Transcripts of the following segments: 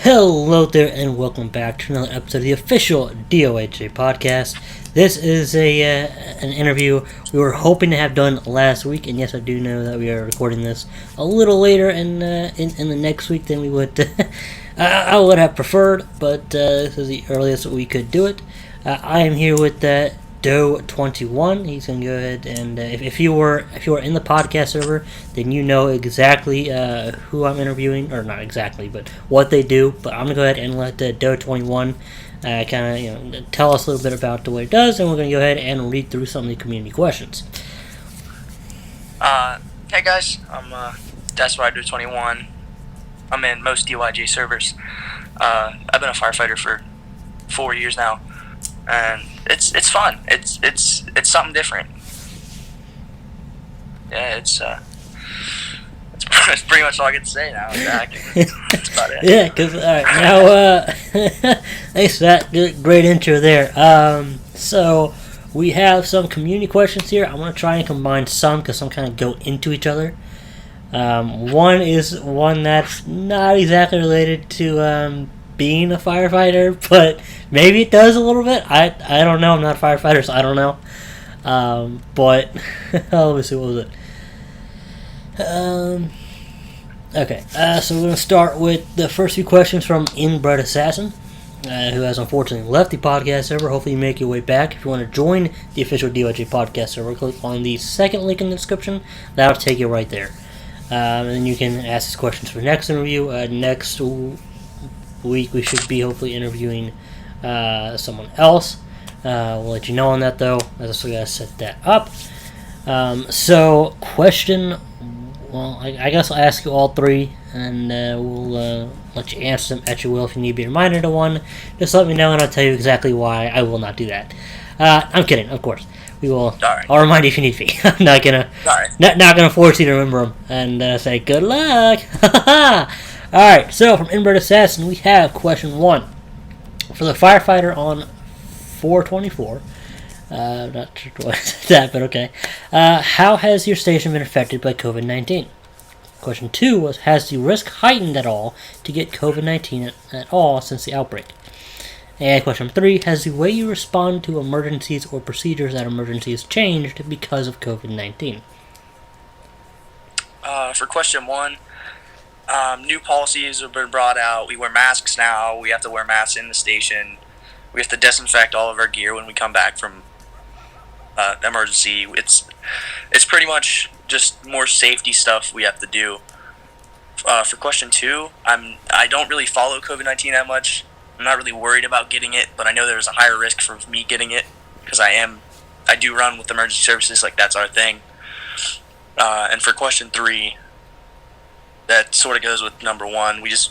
Hello there, and welcome back to another episode of the official DOIJ podcast. This is an interview we were hoping to have done last week, and yes, I do know that we are recording this a little later in the next week than we would I would have preferred, but this is the earliest we could do it. I am here with DOIJ. He's gonna go ahead and if you were in the podcast server, then you know exactly who I'm interviewing, or not exactly, but what they do. But I'm gonna go ahead and let DOIJ kind of tell us a little bit about what it does, and we're gonna go ahead and read through some of the community questions. Hey guys, that's why I do 21. I'm in most DOIJ servers. I've been a firefighter for 4 years now, and it's fun. It's something different. Yeah, it's pretty much all I get to say now. That's about it. Yeah, because alright, now thanks for that great intro there. So we have some community questions here. I'm gonna try and combine some because some kind of go into each other. One is one that's not exactly related to being a firefighter, but maybe it does a little bit. I don't know. I'm not a firefighter, so I don't know. But let me see, what was it? Okay, so we're going to start with the first few questions from Inbred Assassin, who has unfortunately left the podcast server. Hopefully you make your way back. If you want to join the official DOIJ podcast server, click on the second link in the description. That'll take you right there. And then you can ask us questions for the next interview. Next week we should be hopefully interviewing someone else. We'll let you know on that, though. I just got to set that up. So question, well, I guess I'll ask you all three, and we'll let you answer them at your will. If you need to be reminded of one, just let me know, and I'll tell you exactly why I will not do that. I'm kidding, of course. We will. Right. I'll remind you if you need to be. I'm not gonna. Not gonna force you to remember them and say good luck. All right. So from Inbred Assassin, we have question 1 for the firefighter on 424. Not sure what that, but okay. How has your station been affected by COVID-19? Question 2 was, has the risk heightened at all to get COVID-19 at all since the outbreak? And question 3, has the way you respond to emergencies or procedures at emergencies changed because of COVID-19? For question 1, new policies have been brought out. We wear masks now. We have to wear masks in the station. We have to disinfect all of our gear when we come back from emergency. It's pretty much just more safety stuff we have to do. For question 2, I don't really follow COVID-19 that much. I'm not really worried about getting it, but I know there's a higher risk for me getting it because I do run with emergency services, like that's our thing. And for question 3, that sort of goes with number 1. We just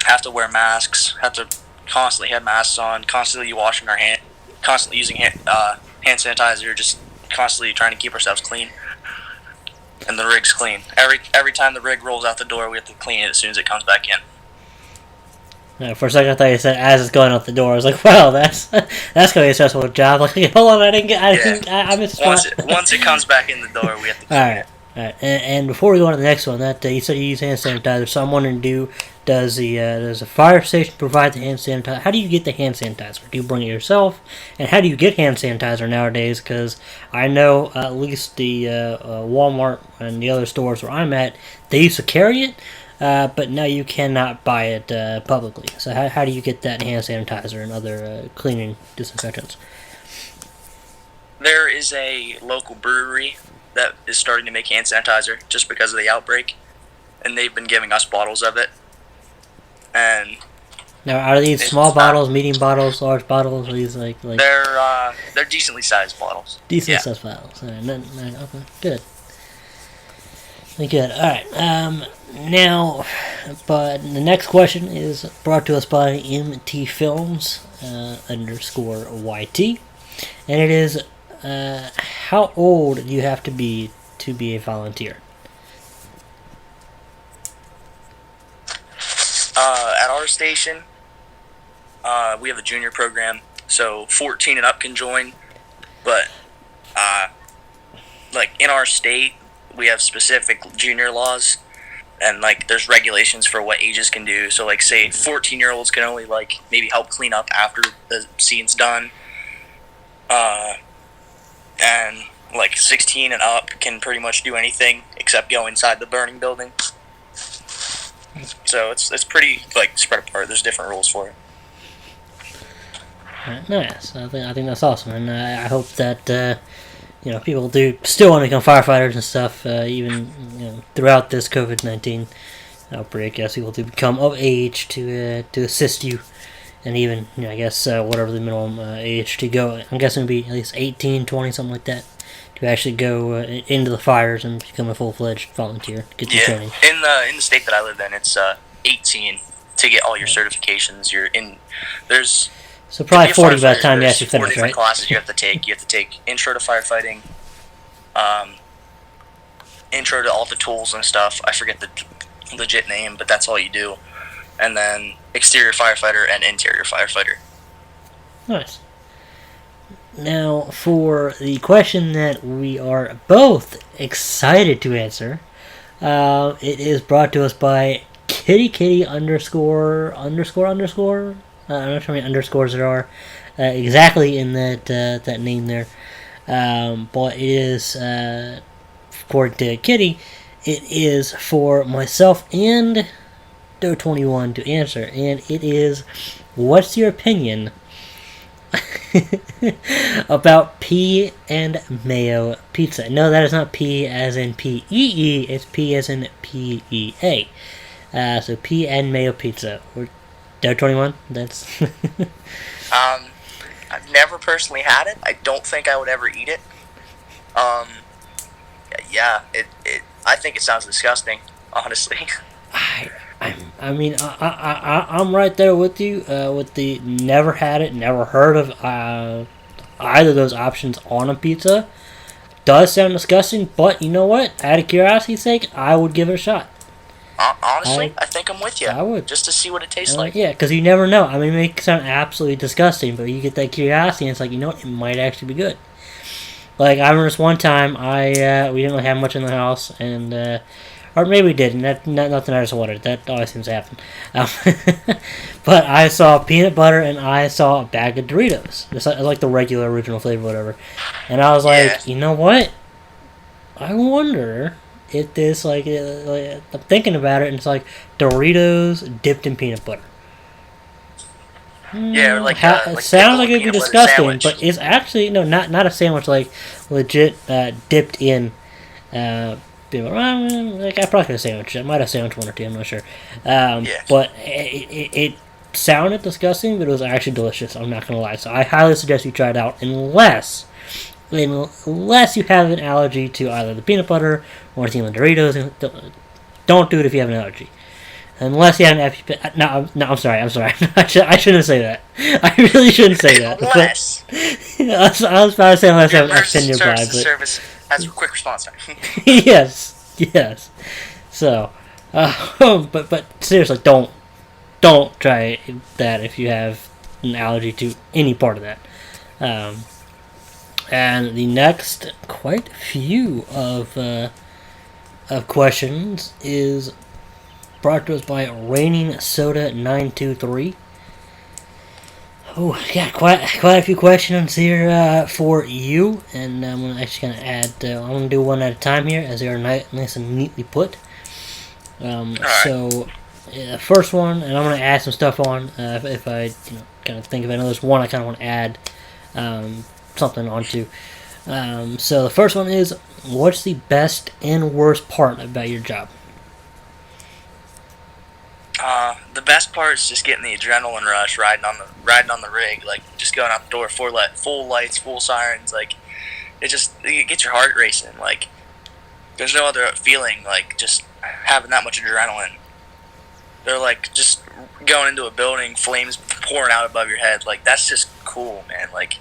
have to wear masks, have to constantly have masks on, constantly washing our hands, constantly using hand sanitizer, just constantly trying to keep ourselves clean. And the rig's clean. Every time the rig rolls out the door, we have to clean it as soon as it comes back in. For a second, I thought you said as it's going out the door. I was like, "Wow, that's gonna be a stressful job." Like, hold on, I missed a spot. Once it comes back in the door, we have to. All right. And before we go on to the next one, that you said you use hand sanitizer. So I'm wondering, does the fire station provide the hand sanitizer? How do you get the hand sanitizer? Do you bring it yourself? And how do you get hand sanitizer nowadays? Because I know at least the Walmart and the other stores where I'm at, they used to carry it. But now you cannot buy it publicly. So how do you get that hand sanitizer and other cleaning disinfectants? There is a local brewery that is starting to make hand sanitizer just because of the outbreak, and they've been giving us bottles of it. And now, are these small bottles, medium bottles, large bottles? Are these like they're decently sized bottles. Decently sized bottles. All right, okay, good. Good. All right. Now, but the next question is brought to us by MT Films _YT, and it is, how old do you have to be a volunteer? At our station, we have a junior program, so 14 and up can join, but like in our state, we have specific junior laws and like there's regulations for what ages can do. So like say 14-year-olds can only like maybe help clean up after the scene's done, and like 16 and up can pretty much do anything except go inside the burning building. So it's pretty like spread apart. There's different rules for it. Nice. I think that's awesome, and I hope that people do still want to become firefighters and stuff, even throughout this COVID-19 outbreak. Yes, people do become of age to assist you, and even I guess whatever the minimum age to go. I'm guessing it'd be at least 18, 20, something like that, to actually go into the fires and become a full-fledged volunteer. Get your training. In the state that I live in, it's 18 to get all your certifications. There's So probably 40 by the time you actually finish, 4 different right? classes you have to take. You have to take intro to firefighting, intro to all the tools and stuff. I forget the legit name, but that's all you do. And then exterior firefighter and interior firefighter. Nice. Now, for the question that we are both excited to answer, it is brought to us by kitty underscore. I'm not sure how many underscores there are exactly in that name there. But it is, according to Kitty, it is for myself and Do21 to answer. And it is, what's your opinion about pea and mayo pizza? No, that is not P as in P-E-E, it's P as in P-E-A. So pea and mayo pizza. Do21, that's... I've never personally had it. I don't think I would ever eat it. Yeah, I think it sounds disgusting, honestly. I'm right there with you. With the never had it, never heard of either of those options on a pizza. Does sound disgusting, but you know what? Out of curiosity's sake, I would give it a shot. Honestly, I think I'm with you. I would. Just to see what it tastes like. Yeah, because you never know. I mean, it may sound absolutely disgusting, but you get that curiosity, and it's like, you know what? It might actually be good. Like, I remember this one time, we didn't really have much in the house, and, or maybe we did, and nothing I just wanted. That always seems to happen. But I saw peanut butter, and I saw a bag of Doritos. It's like the regular original flavor, whatever. And I was like, you know what? I wonder if this, like, I'm thinking about it, and it's like Doritos dipped in peanut butter. Yeah, like it sounds like it'd be disgusting, but it's actually not a sandwich, like legit dipped in. Like I probably could have sandwiched. I might have sandwiched one or two. I'm not sure. But it sounded disgusting, but it was actually delicious. I'm not gonna lie. So I highly suggest you try it out, unless you have an allergy to either the peanut butter or the Doritos. Don't do it if you have an allergy. Unless you have an no, I'm sorry. I shouldn't say that. I really shouldn't say that. Unless. I was about to say unless I have an extended nearby, but service has a quick response time. yes. So, but seriously, don't try that if you have an allergy to any part of that. And the next quite few of questions is brought to us by Raining Soda 923. Oh, yeah, quite a few questions here for you, and I'm gonna actually kind of add. I'm gonna do one at a time here, as they are nice and neatly put. So, first one, and I'm gonna add some stuff on if I kind of think of it. I know there's one I kind of want to add something onto. So the first one is, what's the best and worst part about your job? The best part is just getting the adrenaline rush, riding on the rig, like just going out the door, full lights, full sirens, like it gets your heart racing. Like there's no other feeling like just having that much adrenaline. They're like just going into a building, flames pouring out above your head. Like that's just cool, man. Like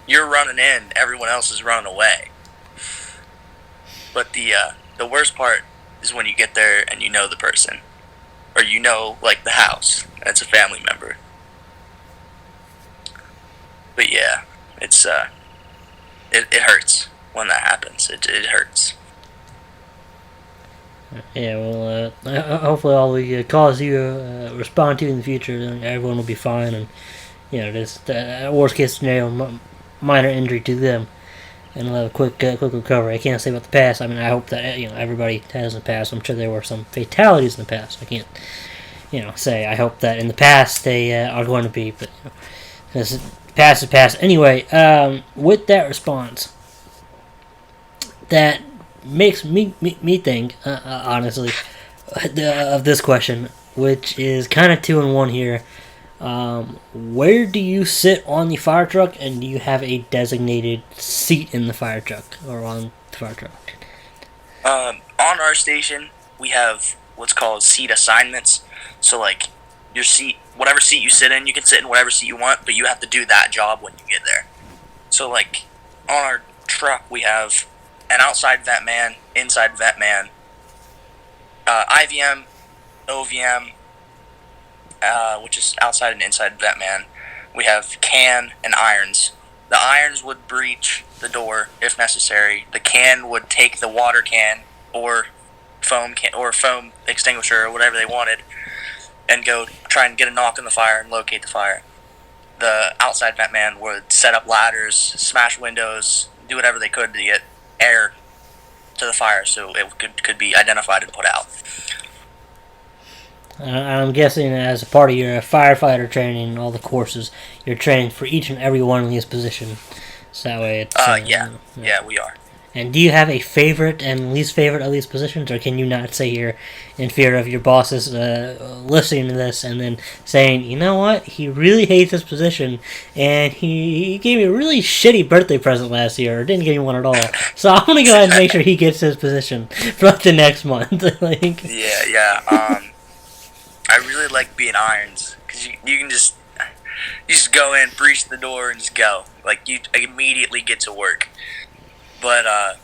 you're running in, everyone else is running away. But the worst part is when you get there and you know the person. Or like the house, and it's a family member. But yeah, it's it hurts when that happens. It hurts. Yeah, well, hopefully all the calls you respond to in the future, then everyone will be fine, and just worst case scenario, minor injury to them, and we'll have a quick recovery. I can't say about the past. I mean, I hope that everybody has in the past. I'm sure there were some fatalities in the past. I can't say I hope that in the past they are going to be, but because past is past. Anyway, with that response, that makes me think honestly of this question, which is kind of 2 in 1 here. Where do you sit on the fire truck, and do you have a designated seat in the fire truck or on the fire truck? On our station, we have what's called seat assignments. So, like, your seat, whatever seat you sit in, you can sit in whatever seat you want, but you have to do that job when you get there. So, like, on our truck, we have an outside vet man, inside vet man, IVM, OVM, which is outside and inside vet man. We have can and irons. The irons would breach the door if necessary. The can would take the water can or foam extinguisher or whatever they wanted and go try and get a knock on the fire and locate the fire. The outside vent man would set up ladders, smash windows, do whatever they could to get air to the fire so it could be identified and put out. I'm guessing as a part of your firefighter training and all the courses, you're trained for each and every one of these positions. So that way it's... Yeah, we are. And do you have a favorite and least favorite of these positions, or can you not say here in fear of your bosses listening to this and then saying, you know what, he really hates this position, and he gave me a really shitty birthday present last year, or didn't give me one at all, so I'm going to go ahead and make sure he gets his position for like the next month. I really like being irons, because you can just go in, breach the door, and just go. Like, you immediately get to work. But, I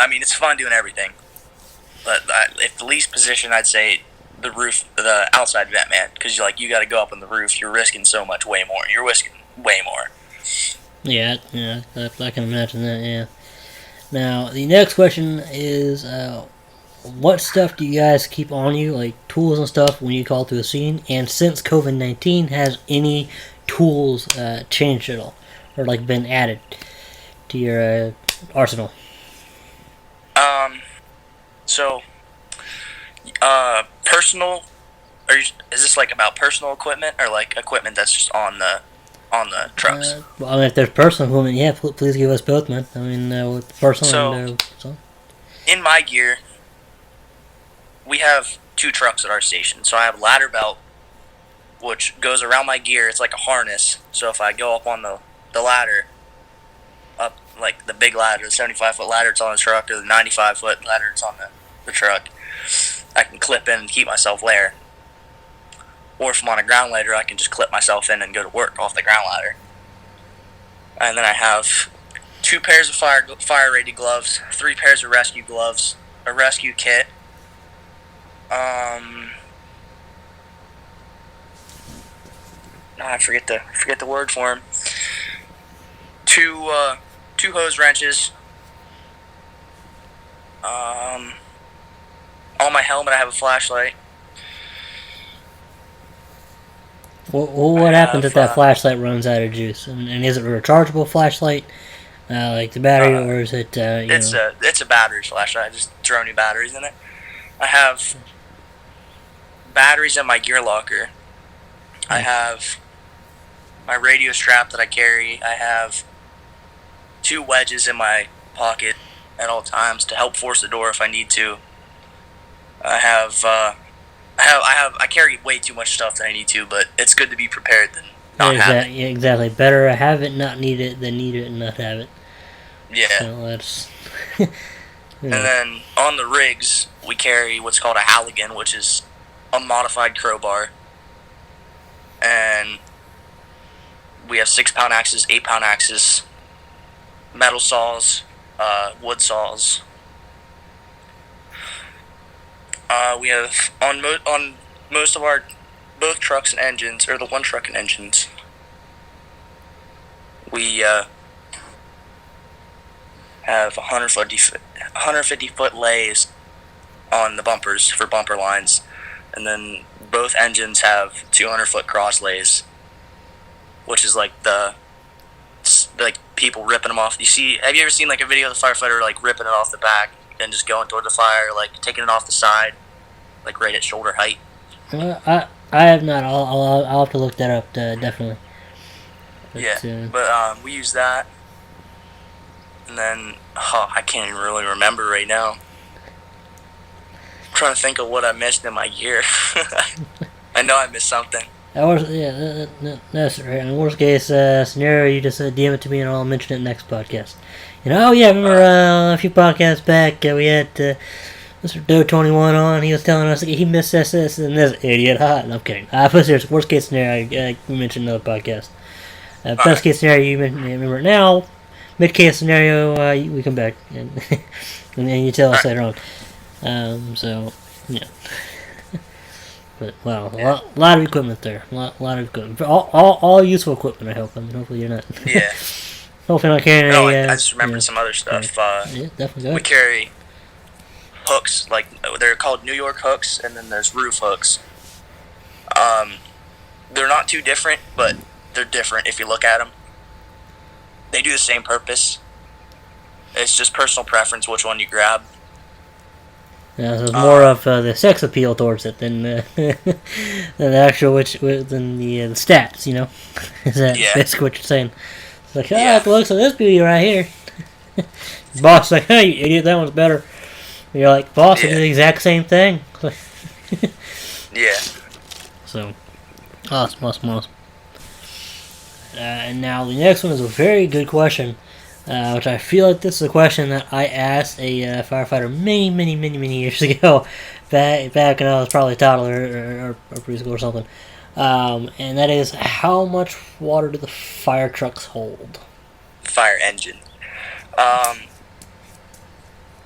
mean, it's fun doing everything. But if the least position, I'd say the outside vent man. Because, you got to go up on the roof. You're risking so much way more. You're risking way more. Yeah, I can imagine that, yeah. Now, the next question is, what stuff do you guys keep on you, like tools and stuff, when you call to a scene? And since COVID-19, has any tools changed at all? Or, been added to your arsenal? Personal. Is this about personal equipment or equipment that's just on the trucks? Well, I mean, if there's personal equipment, yeah, please give us both, man. I mean, with personal so. In my gear, we have 2 trucks at our station. So I have a ladder belt, which goes around my gear. It's like a harness. So if I go up on the ladder, up the big ladder, the 75-foot ladder that's on the truck, or the 95-foot ladder that's on the truck, I can clip in and keep myself there. Or if I'm on a ground ladder, I can just clip myself in and go to work off the ground ladder. And then I have 2 pairs of fire-rated gloves, 3 pairs of rescue gloves, a rescue kit. I forget the word for them. 2 hose wrenches. On my helmet, I have a flashlight. What happens if that flashlight runs out of juice? And is it a rechargeable flashlight, like the battery, or is it? It's a battery flashlight. I just throw new batteries in it. I have batteries in my gear locker. I have my radio strap that I carry. I have 2 wedges in my pocket at all times to help force the door if I need to. I carry way too much stuff that I need to, but it's good to be prepared than not have it. Yeah, exactly. Better have it, not need it, than need it and not have it. Yeah. So that's. And then on the rigs, we carry what's called a Halligan, which is a modified crowbar. And we have 6-pound axes, 8-pound axes, metal saws, wood saws. We have on most of our both trucks and engines, or the one truck and engines, we have 150 foot lays on the bumpers for bumper lines, and then both engines have 200-foot cross lays, which is like the people ripping them off. Have you ever seen like a video of the firefighter like ripping it off the back and just going toward the fire, like taking it off the side, like right at shoulder height? I have not. I'll have to look that up. Definitely. But we use that, and then I can't even really remember right now. I'm trying to think of what I missed in my year. I know I missed something. That's right. In the worst case scenario, you just DM it to me and I'll mention it next podcast. Remember a few podcasts back we had Mr. Doe21 on. He was telling us he missed this and this idiot. No, I'm kidding. But seriously, worst case scenario, we mentioned another podcast. Best case scenario, you remember it now. Mid case scenario, we come back and then you tell us later on. So yeah. But wow, a lot of equipment there. A lot of equipment. All useful equipment. I hope. Hopefully you're not. Yeah. Hopefully not carrying. I just remembered some other stuff. Yeah, definitely. We carry hooks, like they're called New York hooks, and then there's roof hooks. They're not too different, but they're different if you look at them. They do the same purpose. It's just personal preference which one you grab. Yeah, so it's more of the sex appeal towards it than the actual than the stats. Is that basically what you're saying? It's like, I like the looks of this beauty right here. Boss like, hey, you idiot, that one's better. And you're like, boss, I do the exact same thing. Yeah. So, awesome. And now the next one is a very good question. Which I feel like this is a question that I asked a firefighter many years ago, back when I was probably a toddler or preschool or something. And that is, how much water do the fire trucks hold? Fire engine.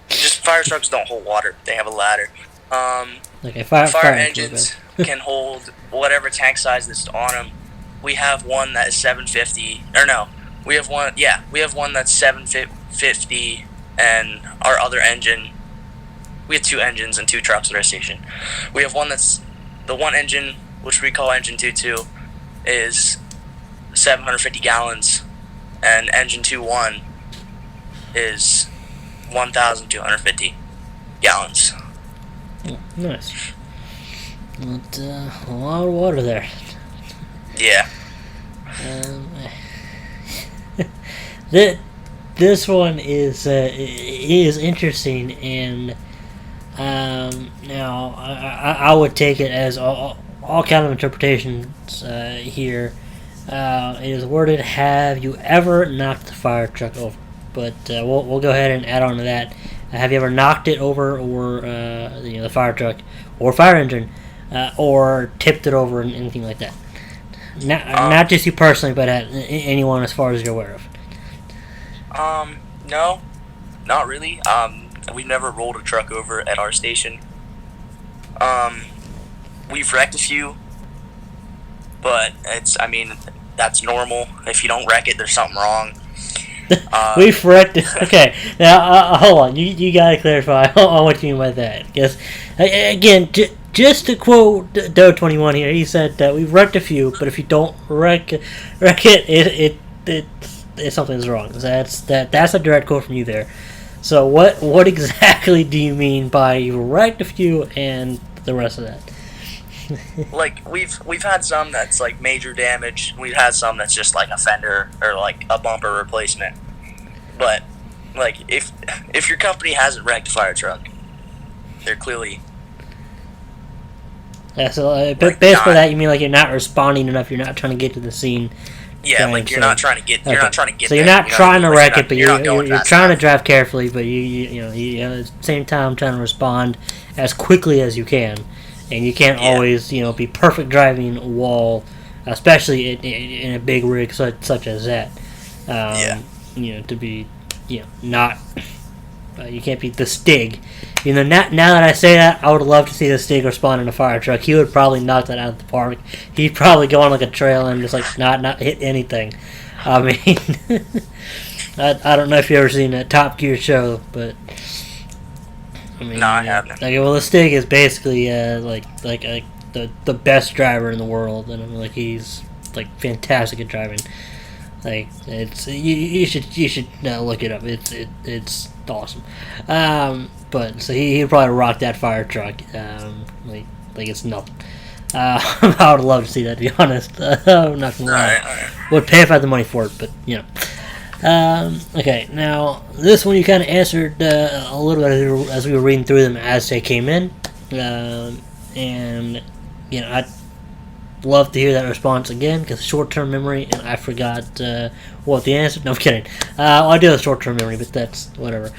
Just fire trucks don't hold water. They have a ladder. Fire engines can hold whatever tank size that's on them. We have one that is 750, or no. We have one that's 750, and our other engine, we have 2 engines and 2 trucks at our station. We have one that's, the one engine, which we call engine 22, is 750 gallons, and engine 21 is 1,250 gallons. Nice. But, a lot of water there. Yeah. This one is interesting, and now I would take it as all kind of interpretations here. It is worded, have you ever knocked the fire truck over? But we'll go ahead and add on to that. Have you ever knocked it over, or the fire truck or fire engine, or tipped it over and anything like that? Not just you personally, but anyone as far as you're aware of. No, not really. We've never rolled a truck over at our station. We've wrecked a few, but that's normal. If you don't wreck it, there's something wrong. We've wrecked it. Okay, now, hold on. You gotta clarify on what you mean by that. Because, again, just to quote Doe21 here, he said that we've wrecked a few, but if you don't wreck it, something's wrong. That's a direct quote from you there. So what exactly do you mean by you wrecked a few and the rest of that? Like we've had some that's like major damage. We've had some that's just like a fender or like a bumper replacement. But like if your company hasn't wrecked a fire truck, they're clearly. Yeah, so basically that you mean like you're not responding enough. You're not trying to get to the scene. Yeah, like you're not trying to get. You're not trying to get. So you're not trying to wreck it, but you're trying to drive carefully, but you at the same time trying to respond as quickly as you can, and you can't always be perfect driving while, especially in a big rig such as that. To be not. You can't be the Stig. Now that I say that, I would love to see the Stig respond in a fire truck. He would probably knock that out of the park. He'd probably go on like a trail and just like not hit anything. I mean, I don't know if you've ever seen a Top Gear show, but mean, No, I haven't. Like, well, the Stig is basically the best driver in the world, and like he's like fantastic at driving. Like it's you should look it up. It's awesome. But so he'd probably rock that fire truck. Like it's nothing. I would love to see that, to be honest. I'm not gonna lie. All right. Would pay if I had the money for it, but you know. Okay, now this one you kind of answered a little bit as we were reading through them as they came in, and you know I'd love to hear that response again because short-term memory, and I forgot what the answer. No, I'm kidding. I do have short-term memory, but that's whatever.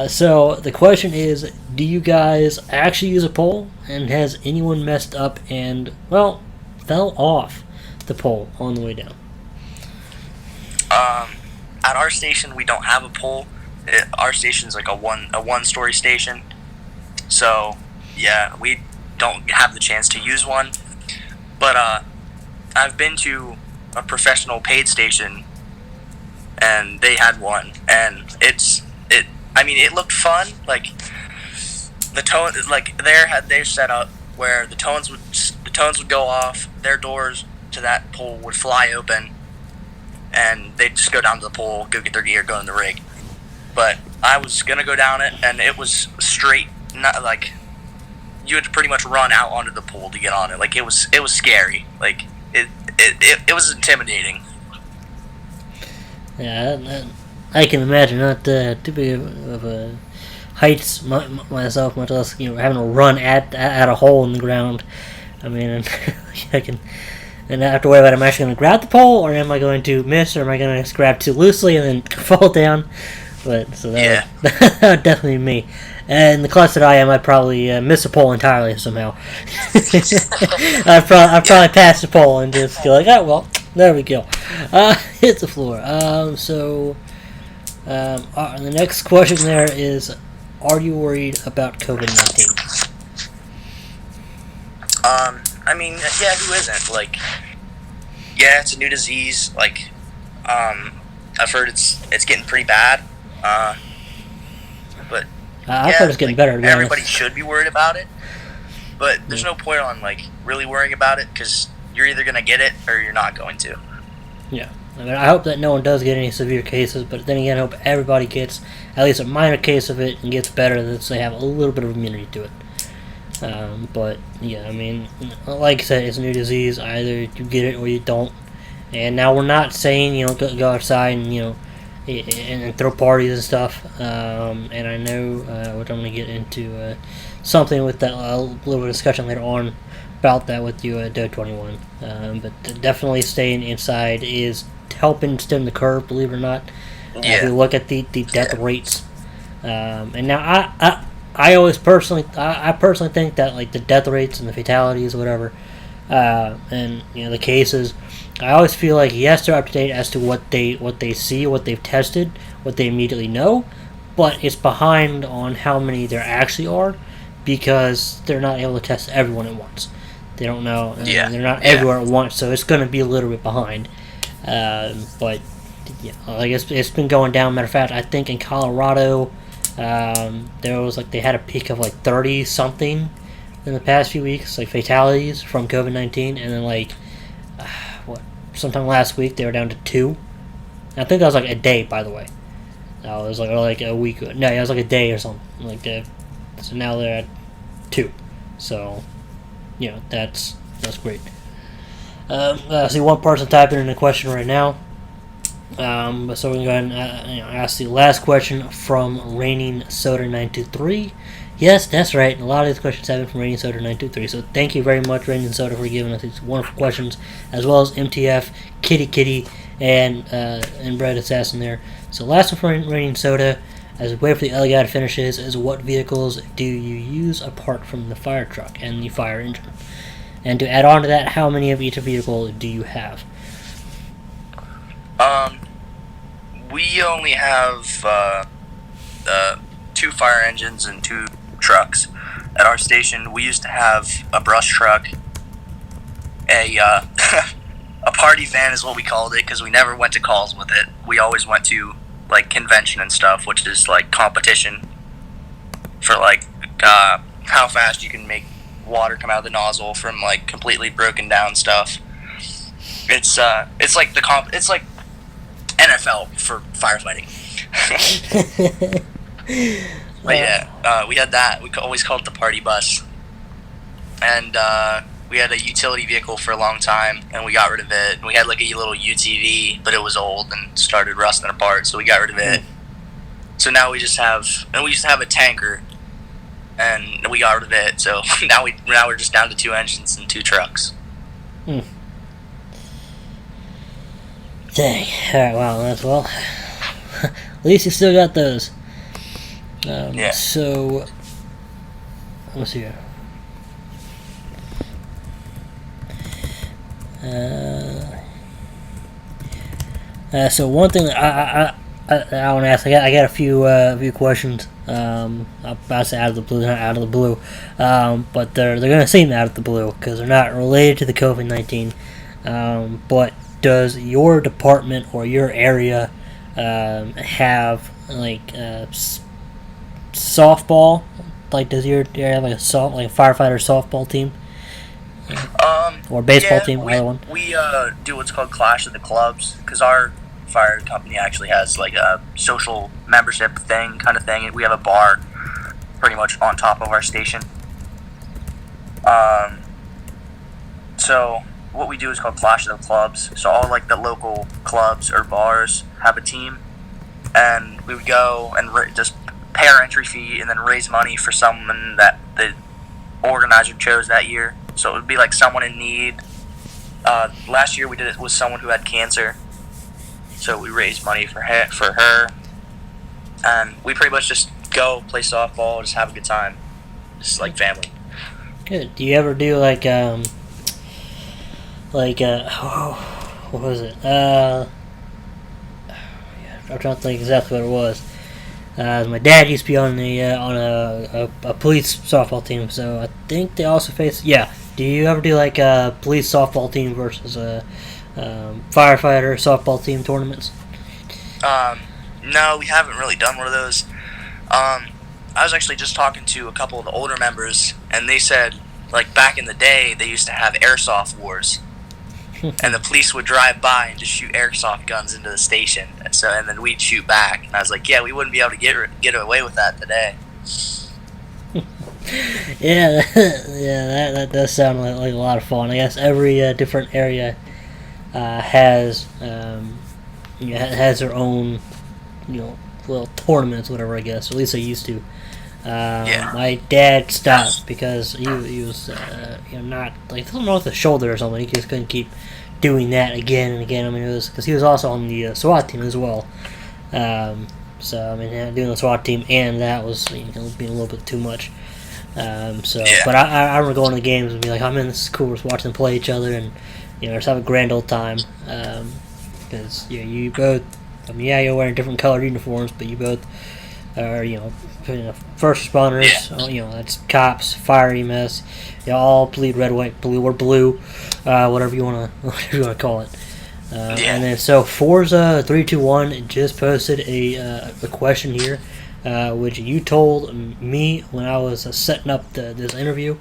So the question is, do you guys actually use a pole, and has anyone messed up and fell off the pole on the way down? At our station, we don't have a pole. Our station's like a one-story station, so yeah, we don't have the chance to use one. But I've been to a professional paid station, and they had one, and it looked fun. Like the tone, like they're set up where the tones would go off, their doors to that pole would fly open, and they'd just go down to the pole, go get their gear, go in the rig. But I was gonna go down it, and it was straight, not like you had to pretty much run out onto the pole to get on it. Like it was scary. Like it was intimidating. Yeah, I can imagine. Not too big of a heights myself, much less having to run at a hole in the ground. I mean, I can. And I have to worry about, am I actually going to grab the pole, or am I going to miss, or am I going to just grab too loosely and then fall down? But so that would definitely be me. And the class that I am, I'd probably miss a pole entirely somehow. I'd probably pass the pole and just go like, oh well, there we go, hit the floor. The next question there is, are you worried about COVID-19? I mean, yeah, who isn't? Like, yeah, it's a new disease. Like, I've heard it's getting pretty bad. But I've heard it's getting better. To be everybody honest. should be worried about it, but there's no point on like really worrying about it because you're either gonna get it or you're not going to. Yeah, I mean, I hope that no one does get any severe cases, but then again, I hope everybody gets at least a minor case of it and gets better, so they have a little bit of immunity to it. But yeah, I mean, like I said, it's a new disease. Either you get it or you don't. And now we're not saying go outside and and throw parties and stuff. And I know which I'm going to get into something with that a little bit of discussion later on about that with you DOIJ 21. But definitely staying inside is helping stem the curve. Believe it or not. If you look at the death rates, and now I personally think that like the death rates and the fatalities, whatever, and the cases, I always feel like yes, they're up to date as to what they see, what they've tested, what they immediately know, but it's behind on how many there actually are because they're not able to test everyone at once. They don't know, and they're not everywhere at once, so it's going to be a little bit behind. But yeah, like it's been going down. Matter of fact, I think in Colorado. There was they had a peak of 30 something in the past few weeks, fatalities from COVID-19, and then sometime last week they were down to 2. And I think that was a day, by the way. No, it was a week. No, it was a day or something so now they're at 2. So that's great. I see one person typing in a question right now. So we're going to go ahead and ask the last question from Raining Soda 923. Yes, that's right. A lot of these questions have been from Raining Soda 923. So thank you very much, Raining Soda, for giving us these wonderful questions, as well as MTF, Kitty, and Bread Assassin there. So last one from Raining Soda, as we wait for the other guy to finish his, is what vehicles do you use apart from the fire truck and the fire engine? And to add on to that, how many of each vehicle do you have? We only have 2 fire engines and 2 trucks. At our station, we used to have a brush truck, a a party van is what we called it because we never went to calls with it. We always went to convention and stuff, which is competition for how fast you can make water come out of the nozzle from like completely broken down stuff. It's like it's like NFL for firefighting. But yeah, we had that. We always called it the party bus, and we had a utility vehicle for a long time, and we got rid of it. And we had like a little UTV, but it was old and started rusting apart, so we got rid of it. So now we just have, and we used to have a tanker, and we got rid of it. So now we're just down to 2 engines and 2 trucks. Dang. Alright, wow, that's well. At least you still got those. Yeah. So, let's see here. So one thing that I want to ask, I got a few questions. I'm about to say out of the blue, not out of the blue, but they're going to seem out of the blue because they're not related to the COVID-19. But does your department or your area have like softball? Like, does your area have like a firefighter softball team? Or baseball team, either one? We do what's called Clash of the Clubs, because our fire company actually has like a social membership kind of thing. We have a bar pretty much on top of our station. So what we do is called Clash of the Clubs. So all like the local clubs or bars have a team, and we would go and just pay our entry fee and then raise money for someone that the organizer chose that year. So it would be like someone in need. Last year we did it with someone who had cancer. So we raised money for her. And we pretty much just go play softball, just have a good time. Just like family. Good. Do you ever do like what was it? I'm trying to think exactly what it was. My dad used to be on a police softball team, so I think they also face. Yeah. Do you ever do like a police softball team versus a firefighter softball team tournaments? No, we haven't really done one of those. I was actually just talking to a couple of the older members, and they said like back in the day they used to have airsoft wars. And the police would drive by and just shoot airsoft guns into the station, and then we'd shoot back. And I was like, yeah, we wouldn't be able to get away with that today. Yeah, that does sound like a lot of fun. I guess every different area has their own little tournaments, whatever. I guess, or at least they used to. My dad stopped because he was not like something wrong with the shoulder or something. He just couldn't keep doing that again and again. I mean, it was because he was also on the SWAT team as well. So I mean, doing the SWAT team and that was being a little bit too much. But I remember going to the games and be like, "Oh man, this is cool. We're just watching them play each other and just have a grand old time." Because you both, I mean, you're wearing different colored uniforms, but you both are first responders. That's cops, fire EMS. All bleed red, white, blue, or blue, whatever you wanna call it. And then so Forza 321 just posted a question here. Which you told me when I was setting up this interview.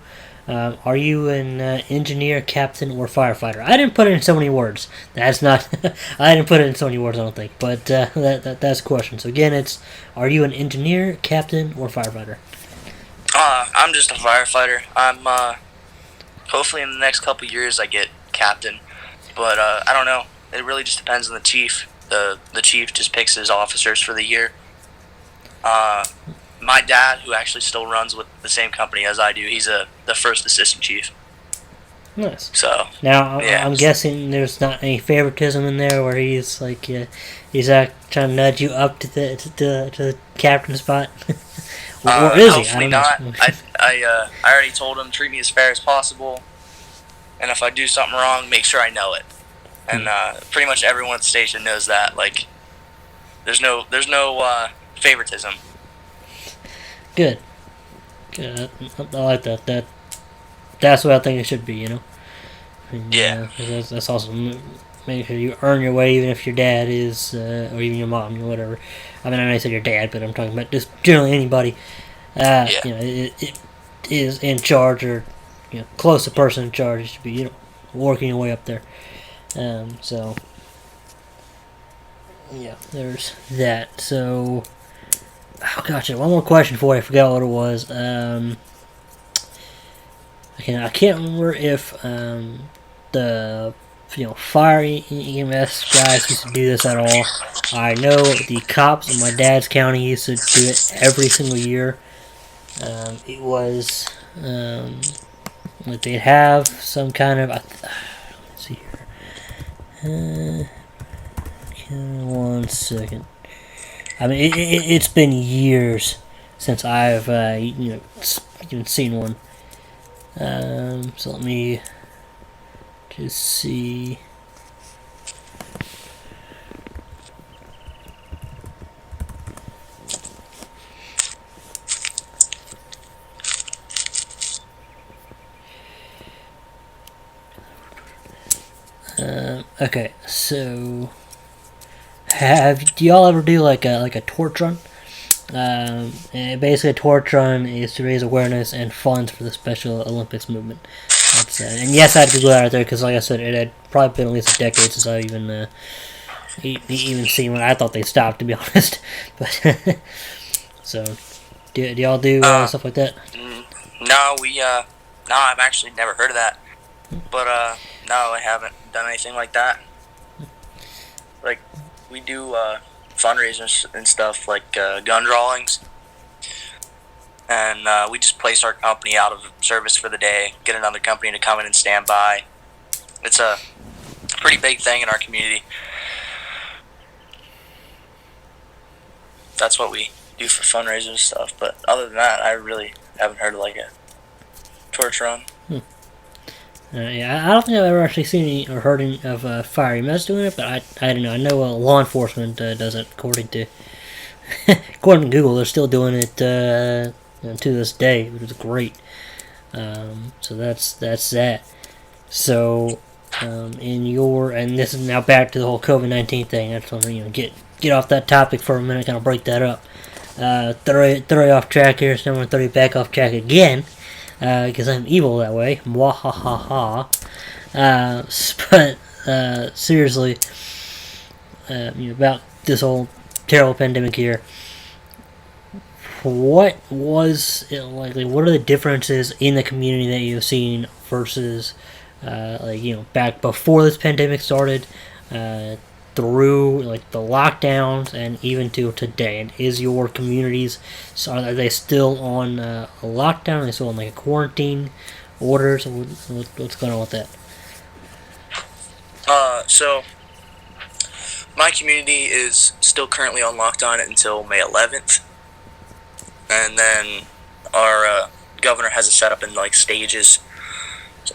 Are you an engineer, captain, or firefighter? I didn't put it in so many words. That's not. I didn't put it in so many words, I don't think. But that's the question. So again, it's: are you an engineer, captain, or firefighter? I'm just a firefighter. I'm hopefully in the next couple years I get captain, but I don't know. It really just depends on the chief. The chief just picks his officers for the year. My dad, who actually still runs with the same company as I do, he's the first assistant chief. Nice. So now I'm guessing there's not any favoritism in there where he's like he's trying to nudge you up to the captain spot. Or is he? Hopefully not. I already told him treat me as fair as possible, and if I do something wrong, make sure I know it. And pretty much everyone at the station knows that. Like, there's no favoritism. Good. I like that. That's what I think it should be, And, that's awesome. Make sure you earn your way, even if your dad is, or even your mom, or whatever. I mean, I know you said your dad, but I'm talking about just generally anybody. Yeah. It is in charge, or close to person in charge. You should be working your way up there. So yeah, there's that. So oh gosh, one more question for you. I forgot what it was. I can't remember if the fire EMS guys used to do this at all. I know the cops in my dad's county used to do it every single year. It was like they'd have some kind of let's see here. One second. I mean, it's been years since I've even seen one. So let me just see. Okay, so do y'all ever do like a torch run? And basically, a torch run is to raise awareness and funds for the Special Olympics movement. And yes, I had to Google that right there because, like I said, it had probably been at least a decade since I even seen one. I thought they stopped, to be honest. But so, do y'all do stuff like that? No, no, I've actually never heard of that. But no, I haven't done anything like that. Like, we do fundraisers and stuff, like gun drawings. And we just place our company out of service for the day, get another company to come in and stand by. It's a pretty big thing in our community. That's what we do for fundraisers and stuff. But other than that, I really haven't heard of like a torch run. Yeah, I don't think I've ever actually seen or heard of fire EMS doing it, but I don't know. I know law enforcement does it, according to according to Google. They're still doing it to this day, which is great. So that's that. So and this is now back to the whole COVID-19 thing. I just want to get off that topic for a minute, kind of break that up. Throw you off track here, so I'm going to throw you back off track again. Because I'm evil that way. Mwahaha. But seriously, about this whole terrible pandemic here. What was it like? What are the differences in the community that you've seen versus, back before this pandemic started, through the lockdowns and even to today? And is your communities, are they still on a lockdown? Are they still on a quarantine orders? What's going on with that? So my community is still currently on lockdown until May 11th, and then our governor has it set up in stages.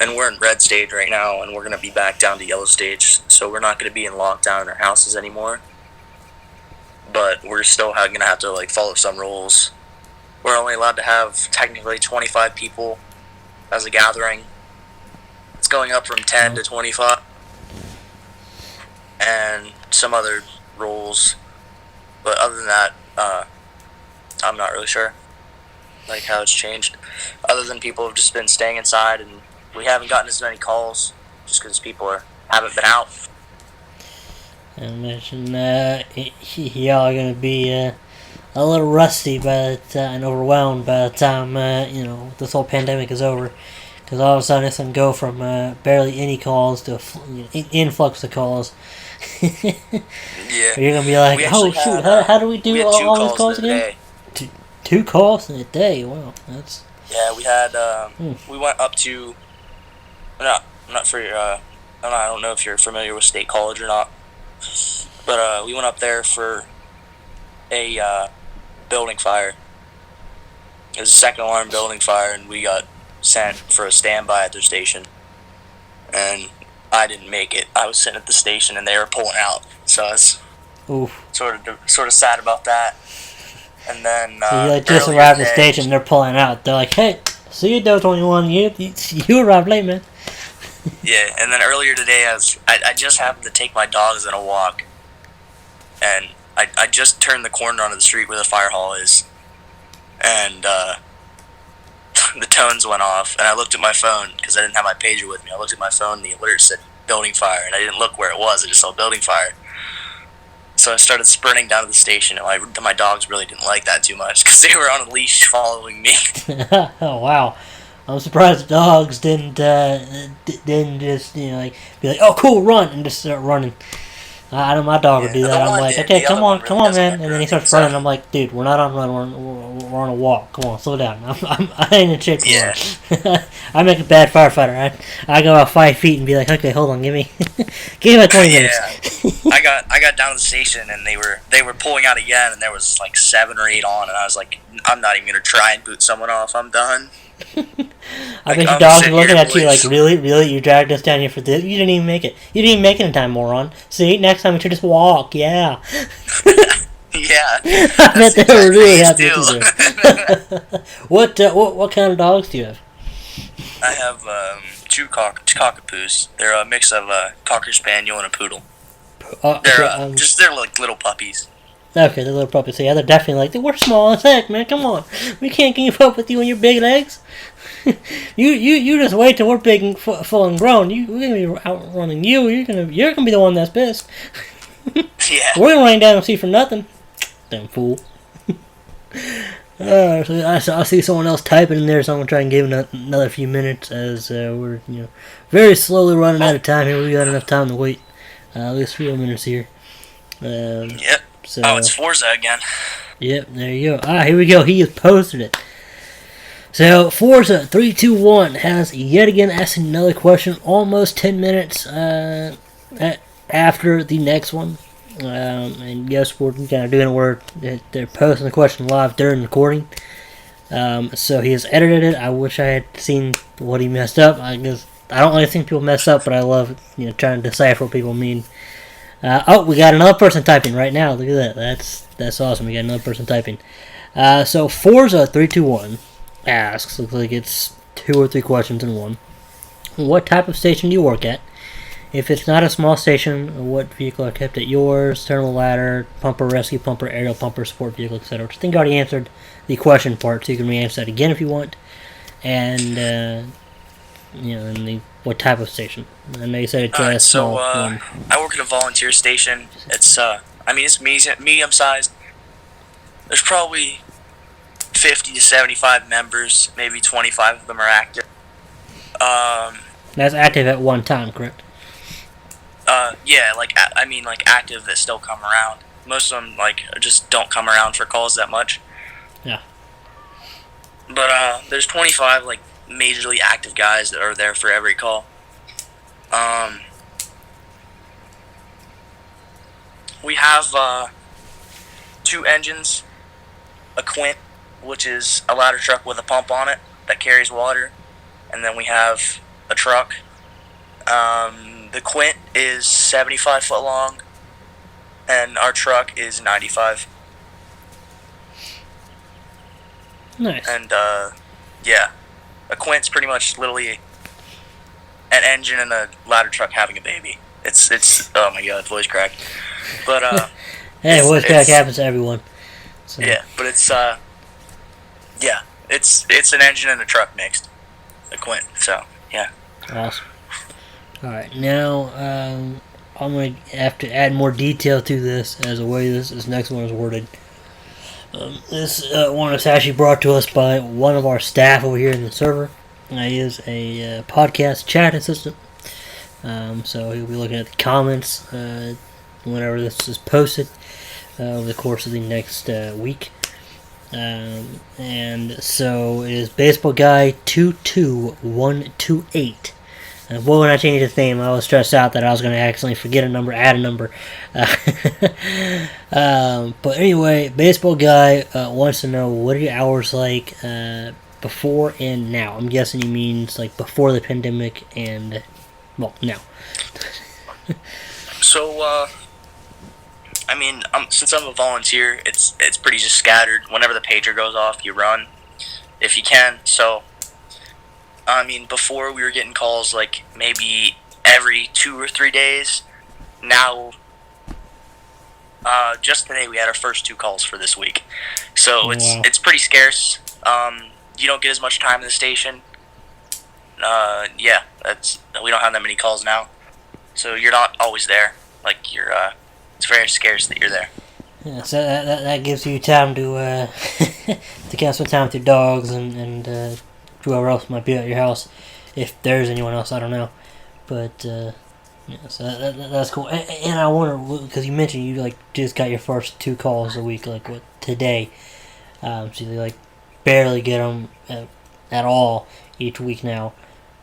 And we're in red stage right now, and we're going to be back down to yellow stage. So we're not going to be in lockdown in our houses anymore. But we're still going to have to follow some rules. We're only allowed to have technically 25 people as a gathering. It's going up from 10 to 25. And some other rules. But other than that, I'm not really sure how it's changed. Other than people have just been staying inside, and we haven't gotten as many calls just because people haven't been out. I imagine y'all are going to be a little rusty and overwhelmed by the time this whole pandemic is over, because all of a sudden it's going to go from barely any calls to influx of calls. Yeah, you're going to be like, oh shoot, how do we do all these calls again? Two calls in a day. Wow, that's... Yeah, we had we went up to... I'm not for I don't know if you're familiar with State College or not, but we went up there for a building fire. It was a second alarm building fire, and we got sent for a standby at their station. And I didn't make it. I was sitting at the station, and they were pulling out. So I was sort of sad about that. And then so you just arrived at the station, and they're pulling out. They're like, "Hey, see you, Doe 21. You arrived late, man." Yeah, and then earlier today, I just happened to take my dogs on a walk, and I just turned the corner onto the street where the fire hall is, and the tones went off, and I looked at my phone because I didn't have my pager with me. I looked at my phone, and the alert said building fire, and I didn't look where it was. I just saw building fire. So I started sprinting down to the station, and my dogs really didn't like that too much because they were on a leash following me. Oh wow, I'm surprised the dogs didn't just like be like, oh cool, run, and just start running. I know my dog would do that. I'm like, okay, come on, man, and then he starts running. I'm like, dude, we're not on a run, we're on a walk. Come on, slow down. I ain't a chick. Yeah. I make a bad firefighter. I go out 5 feet and be like, okay, hold on, give me 20 minutes. I got down to the station, and they were pulling out again, and there was like 7 or 8 on, and I was like, I'm not even gonna try and boot someone off. I'm done. I bet your dogs are looking at you like, really? You dragged us down here for this? You didn't even make it. You didn't even make it in time, moron. See, next time we should just walk, yeah. Yeah. I bet they were really happy with you. What kind of dogs do you have? I have 2 cockapoos. They're a mix of a Cocker Spaniel and a Poodle. They're like little puppies. Okay, the little puppies. So yeah, they're definitely like, we're small as heck, man. Come on, we can't keep up with you and your big legs. you just wait till we're big and full and grown. We're gonna be outrunning you. You're gonna be the one that's pissed. Yeah. We're gonna rain down and see for nothing. Damn fool. So I see someone else typing in there, so I'm gonna try and give it another few minutes as we're very slowly running out of time here. We got enough time to wait at least 3 minutes here. Yep. So, it's Forza again. Yep, there you go. Here we go. He has posted it. So, Forza 321 has yet again asked another question, almost 10 minutes after the next one. And yes, we're kind of doing it where they're posting the question live during recording. So he has edited it. I wish I had seen what he messed up. I don't really think people mess up, but I love trying to decipher what people mean. We got another person typing right now. Look at that. That's awesome. We got another person typing. So Forza 321 asks, looks like it's 2 or 3 questions in one. What type of station do you work at? If it's not a small station, what vehicle are kept at yours? Thermal ladder, pumper, rescue pumper, aerial pumper, sport vehicle, etc. Which I think I already answered the question part, so you can re-answer that again if you want. And and what type of station? I know you said it's small. I work at a volunteer station. It's it's medium sized. There's probably 50 to 75 members. Maybe 25 of them are active. That's active at one time, correct? Yeah, like active that still come around. Most of them just don't come around for calls that much. Yeah. But there's 25 majorly active guys that are there for every call. We have 2 engines, a Quint, which is a ladder truck with a pump on it that carries water, and then we have a truck. The Quint is 75 foot long, and our truck is 95. Nice. And yeah, a Quint's pretty much literally an engine and a ladder truck having a baby. It's oh my god, voice crack. But hey, voice crack happens to everyone. So. Yeah, but it's an engine and a truck mixed, a Quint. So yeah. Awesome. All right, now I'm going to have to add more detail to this as the way this next one is worded. This one is actually brought to us by one of our staff over here in the server. He is a podcast chat assistant. So he'll be looking at the comments whenever this is posted over the course of the next week. And so it is Baseball Guy 22128. Boy, when I changed his name, I was stressed out that I was going to accidentally forget a number, add a number. But anyway, Baseball Guy wants to know, what are your hours like before and now? I'm guessing he means before the pandemic and, well, now. So, since I'm a volunteer, it's pretty just scattered. Whenever the pager goes off, you run, if you can. So, before we were getting calls maybe every 2 or 3 days. Now Just today we had our first 2 calls for this week, so Wow. it's pretty scarce. You don't get as much time in the station. Yeah, we don't have that many calls now, so you're not always there. Like it's very scarce that you're there. Yeah, so that gives you time to to get some time with your dogs and whoever else might be at your house, if there's anyone else, I don't know, but yeah, so that's cool. And I wonder, because you mentioned you like just got your first 2 calls a week, like what today, so you like barely get them at all each week now,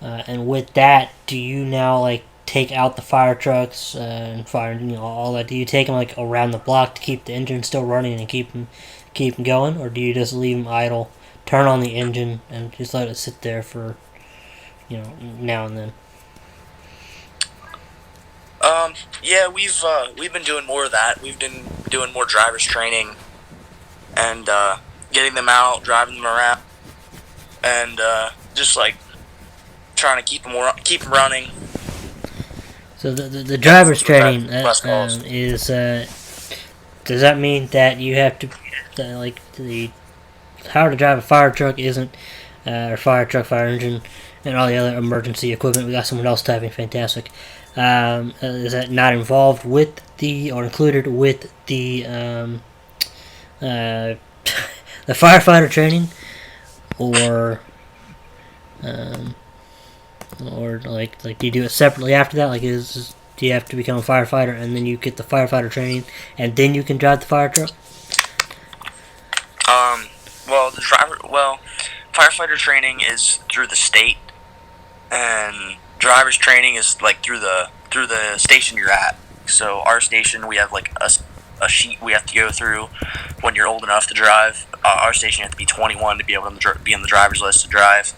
and with that, do you now like take out the fire trucks and fire, all that? Do you take them like around the block to keep the engine still running and keep them going, or do you just leave them idle, turn on the engine, and just let it sit there for now and then? Yeah, we've been doing more of that. We've been doing more drivers training and getting them out, driving them around, and just like trying to keep them running. So the driver's training calls. is does that mean that you have to like how to drive a fire truck isn't or fire truck, fire engine, and all the other emergency equipment? We got someone else typing. Fantastic. Is that not involved with or included with the the firefighter training, or like do you do it separately after that? Like, do you have to become a firefighter and then you get the firefighter training and then you can drive the fire truck? Well, firefighter training is through the state, and driver's training is like through the station you're at. So our station, we have like a sheet we have to go through when you're old enough to drive. Our station, you have to be 21 to be able to be on the driver's list to drive,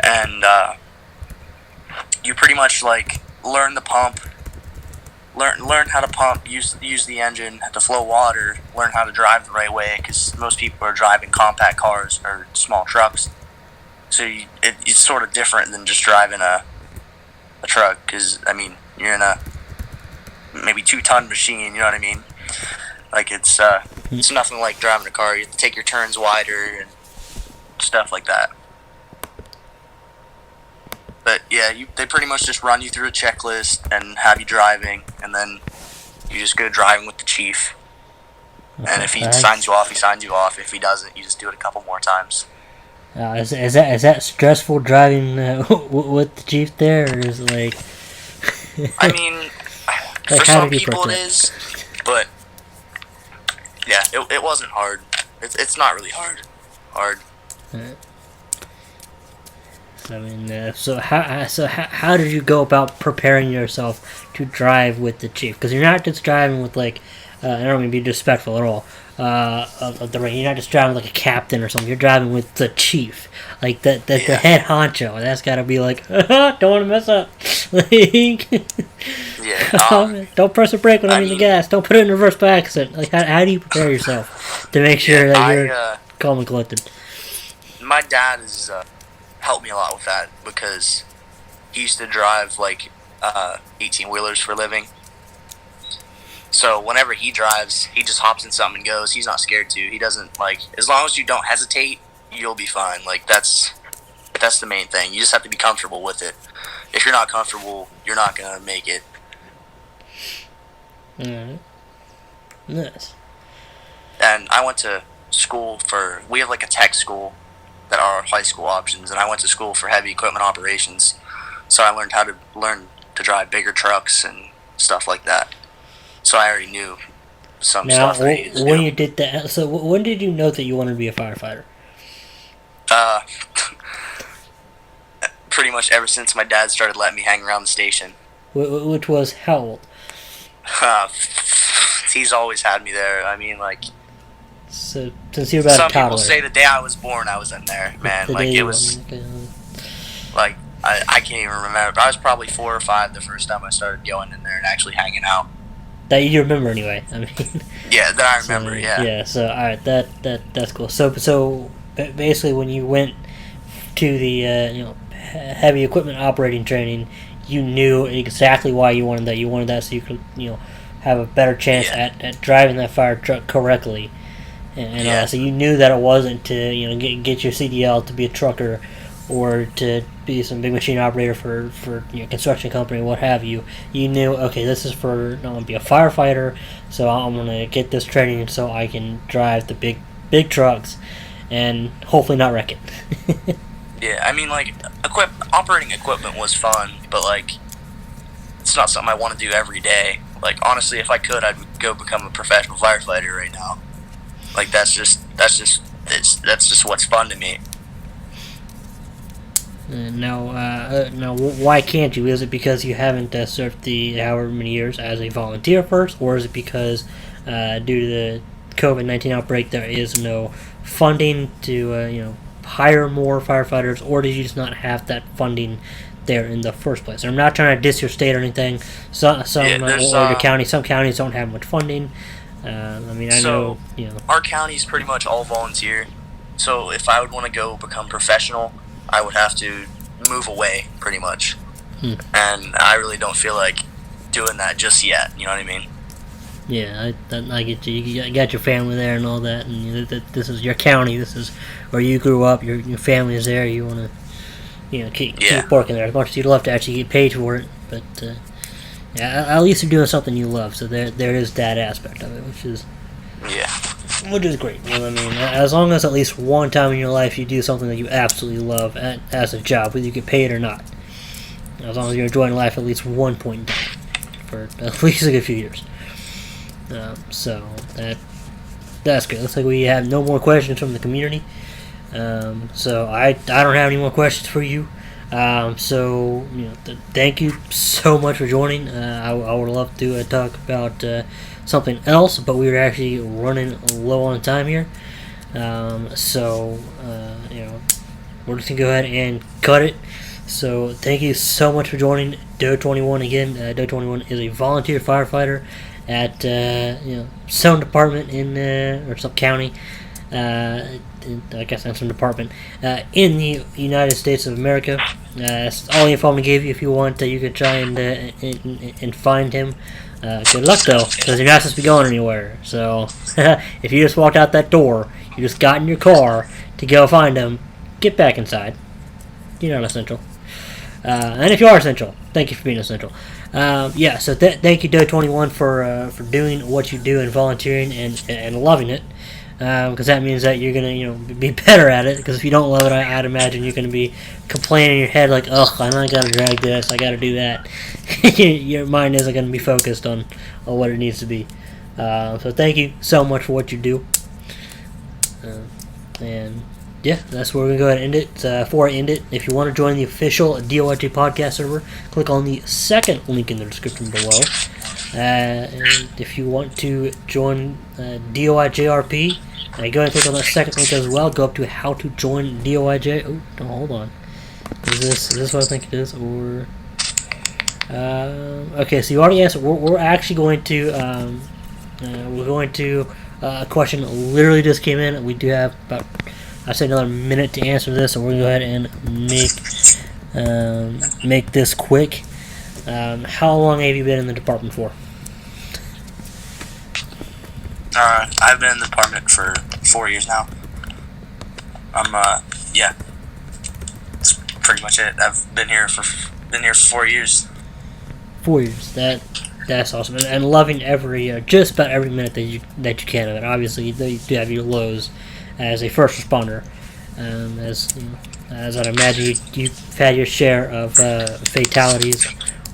and you pretty much like learn the pump, learn how to pump, use the engine to flow water, learn how to drive the right way, because most people are driving compact cars or small trucks. So it's sort of different than just driving a truck, because I mean you're in a maybe 2-ton machine. You know what I mean? Like it's nothing like driving a car. You have to take your turns wider and stuff like that. But yeah, they pretty much just run you through a checklist and have you driving, and then you just go driving with the chief. Okay. And if he signs you off, he signs you off. If he doesn't, you just do it a couple more times. Is that stressful driving with the chief there, or is it like? I mean, for some people it is, but yeah, it wasn't hard. It's not really hard. I mean, so how did you go about preparing yourself to drive with the chief? Because you're not just driving with like, I don't mean to be disrespectful at all, of the ring. You're not just driving like a captain or something. You're driving with the chief, like the head honcho. That's got to be like, don't want to mess up. Like, yeah. Don't press the brake when I'm in the gas. Don't put it in reverse by accident. Like, how do you prepare yourself to make sure that you're calm and collected? My dad has helped me a lot with that, because he used to drive like 18-wheelers for a living. So whenever he drives, he just hops in something and goes. He's not scared to. He doesn't, like, as long as you don't hesitate, you'll be fine. Like, that's the main thing. You just have to be comfortable with it. If you're not comfortable, you're not gonna make it. Alright. Nice. And I went to school we have like a tech school that are our high school options, and I went to school for heavy equipment operations. So I learned how to drive bigger trucks and stuff like that. So I already knew some stuff that I needed to do. When you did that, so when did you know that you wanted to be a firefighter? Pretty much ever since my dad started letting me hang around the station. Which was how old? He's always had me there. I mean, like... So, since you were about a toddler. Some people say the day I was born, I was in there, man. Like, it was... Like, I can't even remember. I was probably 4 or 5 the first time I started going in there and actually hanging out. That you remember anyway. I mean... Yeah, that I remember, yeah. Yeah, so, alright, that's cool. So, basically, when you went to the, heavy equipment operating training, you knew exactly why you wanted that. You wanted that so you could, have a better chance at driving that fire truck correctly. And so you knew that it wasn't to get your CDL to be a trucker or to be some big machine operator for construction company, what have you. You knew, okay, this is for I'm gonna be a firefighter, so I'm gonna get this training so I can drive the big trucks and hopefully not wreck it. Yeah, I mean, like, operating equipment was fun, but like, it's not something I want to do every day. Like, honestly, if I could, I'd go become a professional firefighter right now. Like, that's just what's fun to me. Now, why can't you? Is it because you haven't served the however many years as a volunteer first, or is it because due to the COVID-19 outbreak there is no funding to hire more firefighters, or did you just not have that funding there in the first place? I'm not trying to diss your state or anything. Some counties don't have much funding. I know. Our county's pretty much all volunteer. So if I would want to go become professional, I would have to move away, pretty much. And I really don't feel like doing that just yet. You know what I mean? Yeah, I get you. You got your family there and all that, and this is your county. This is where you grew up. Your family is there. You want to, keep working there as much as you'd love to actually get paid for it. But at least you're doing something you love. So there is that aspect of it, which is great. You know what I mean? As long as at least one time in your life you do something that you absolutely love as a job, whether you get paid or not. As long as you're enjoying life at least one point in time for at least a good few years. So that's good. Looks like we have no more questions from the community. So I don't have any more questions for you. Thank you so much for joining. I would love to talk about something else, but we were actually running low on time here. We're just gonna go ahead and cut it. So thank you so much for joining DOIJ again. DOIJ is a volunteer firefighter at some department or some county. I guess that's some department in the United States of America. That's all the info I'm gonna give you. If you want, you can try and find him. Good luck though, because you're not supposed to be going anywhere. So if you just walked out that door, you just got in your car to go find him, get back inside. You're not essential. And if you are essential, thank you for being essential. So thank you, DOIJ, for doing what you do and volunteering and loving it. Because that means that you're gonna be better at it. Because if you don't love it, I'd imagine you're gonna be complaining in your head like, ugh, I gotta drag this, I gotta do that. Your mind isn't gonna be focused on what it needs to be. So thank you so much for what you do. That's where we're gonna go ahead and end it. Before I end it, if you want to join the official DOIJ podcast server, click on the second link in the description below. And if you want to join DOIJRP, go ahead and click on that second link as well. Go up to how to join DOIJ. Oh, no, hold on. Is this what I think it is? Or okay, so you already answered. We're actually going to a question literally just came in. We do have about, I'd say, another minute to answer this, so we're gonna go ahead and make this quick. How long have you been in the department for? I've been in the department for 4 years now. That's pretty much it. I've been here for 4 years. 4 years. That's awesome, and loving just about every minute that you can of it. Obviously, you do have your lows as a first responder, as I'd imagine you've had your share of fatalities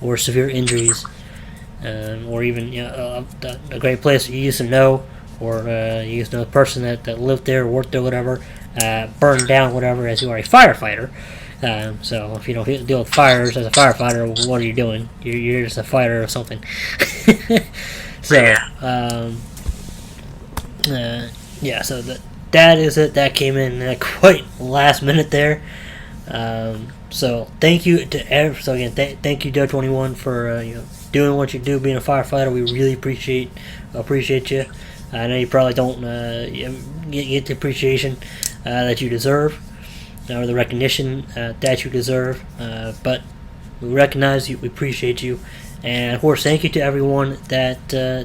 or severe injuries, or even a great place you used to know, or you used to know a person that lived there, worked there, whatever, burned down, whatever, as you are a firefighter. So if you don't deal with fires as a firefighter, what are you doing? You're just a fighter or something. So that is it. That came in quite last minute there. So thank you to thank you, DOIJ, for doing what you do, being a firefighter. We really appreciate you. I know you probably don't get the appreciation that you deserve, or the recognition that you deserve, but we recognize you, we appreciate you, And of course, thank you to everyone that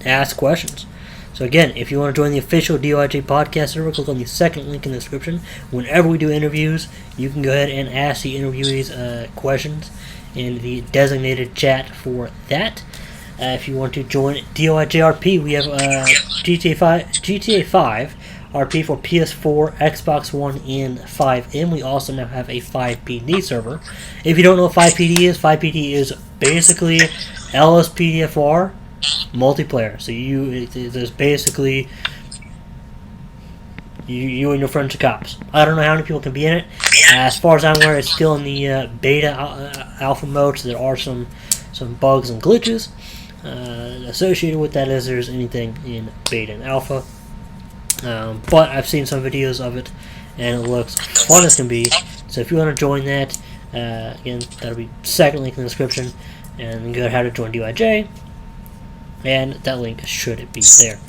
asked questions. So again, if you want to join the official DOIJ podcast server, click on the second link in the description. Whenever we do interviews, you can go ahead and ask the interviewees questions in the designated chat for that. If you want to join DOIJ RP, we have GTA 5 RP for PS4, Xbox One, and 5M. We also now have a 5PD server. If you don't know what 5PD is, 5PD is basically LSPDFR multiplayer. So there's basically you and your friends are cops. I don't know how many people can be in it. As far as I'm aware, it's still in the beta alpha mode, so there are some bugs and glitches associated with that as there's anything in beta and alpha. But I've seen some videos of it, and it looks fun as can be. So if you want to join that, again, that'll be second link in the description, and then go ahead how to join DOIJ, and that link should be there.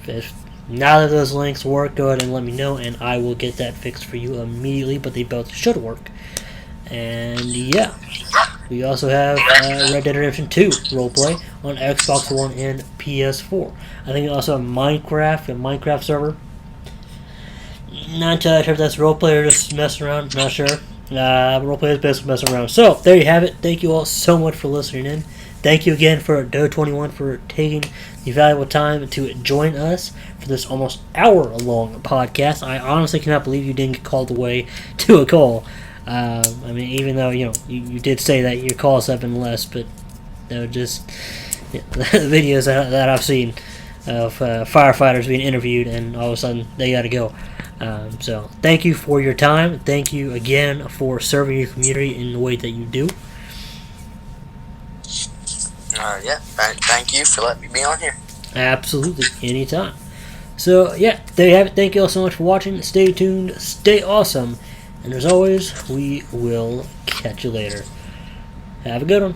If neither of those links work, go ahead and let me know, and I will get that fixed for you immediately, but they both should work. And yeah, we also have Red Dead Redemption 2 roleplay on Xbox One and PS4. I think we also have Minecraft, a Minecraft server. Not entirely sure if that's roleplay or just messing around, not sure. Roleplay is basically messing around. So, there you have it. Thank you all so much for listening in. Thank you again for DO21 for taking the valuable time to join us for this almost hour-long podcast. I honestly cannot believe you didn't get called away to a call. I mean, even though, you did say that your calls have been less, but they're just the videos that I've seen of firefighters being interviewed, and all of a sudden they got to go. So thank you for your time. Thank you again for serving your community in the way that you do. Thank you for letting me be on here. Absolutely, anytime. So yeah, there you have it. Thank you all so much for watching. Stay tuned, stay awesome, and as always, we will catch you later. Have a good one.